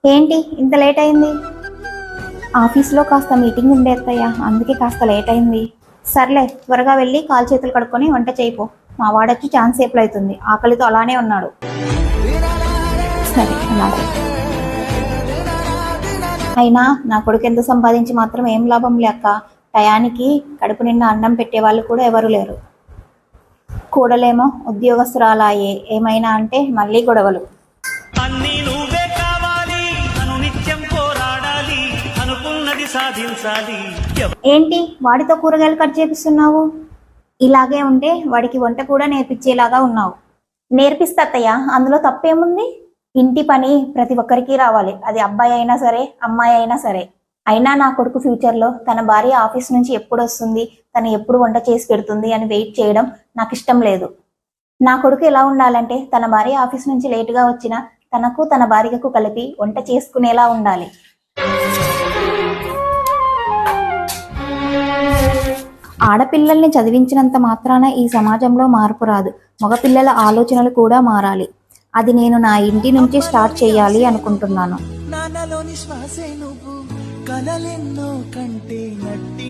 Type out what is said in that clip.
ఏంటి ఇంత లేట్ అయింది? ఆఫీస్లో కాస్త మీటింగ్ ఉండే అత్తయ్య, అందుకే కాస్త లేట్ అయింది. సర్లే, త్వరగా వెళ్ళి కాలు చేతులు కడుక్కొని వంట చేయిపో. మా వాడొచ్చి ఛాన్స్ సేపులు అవుతుంది, ఆకలితో అలానే ఉన్నాడు. సరే అలాగే. అయినా నా కొడుకు ఎంత సంపాదించి మాత్రం ఏం లాభం లేక, టయానికి కడుపు నిండా అన్నం పెట్టే వాళ్ళు కూడా ఎవరు లేరు. కూడలేమో ఉద్యోగస్తురాలాయే, ఏమైనా అంటే మళ్ళీ గొడవలు. అన్నీ నువ్వే కావాలి, నిత్యం పోరాడాలి, అనుకున్నది సాధించాలి. ఏంటి వాడితో కూరగాయలు కట్ చేపిస్తున్నావు? ఇలాగే ఉంటే వాడికి వంట కూడా నేర్పించేలాగా ఉన్నావు. నేర్పిస్తా అత్తయ్య, అందులో తప్పేముంది? ఇంటి పని ప్రతి ఒక్కరికి రావాలి, అది అబ్బాయి అయినా సరే అమ్మాయి అయినా సరే. అయినా నా కొడుకు ఫ్యూచర్లో తన భార్య ఆఫీస్ నుంచి ఎప్పుడు వస్తుంది, తను ఎప్పుడు వంట చేసి పెడుతుంది అని వెయిట్ చేయడం నాకు ఇష్టం లేదు. నా కొడుకు ఎలా ఉండాలంటే తన భార్య ఆఫీస్ నుంచి లేటుగా వచ్చినా తనకు తన భార్యకు కలిపి వంట చేసుకునేలా ఉండాలి. ఆడపిల్లల్ని చదివించినంత మాత్రాన ఈ సమాజంలో మార్పు రాదు. మగపిల్లల ఆలోచనలు కూడా మారాలి. అది నేను నా ఇంటి నుంచి స్టార్ట్ చేయాలి అనుకుంటున్నాను. నాన్నలోని శ్వాసే నువ్వు, కలలెన్నో కంటే నట్టి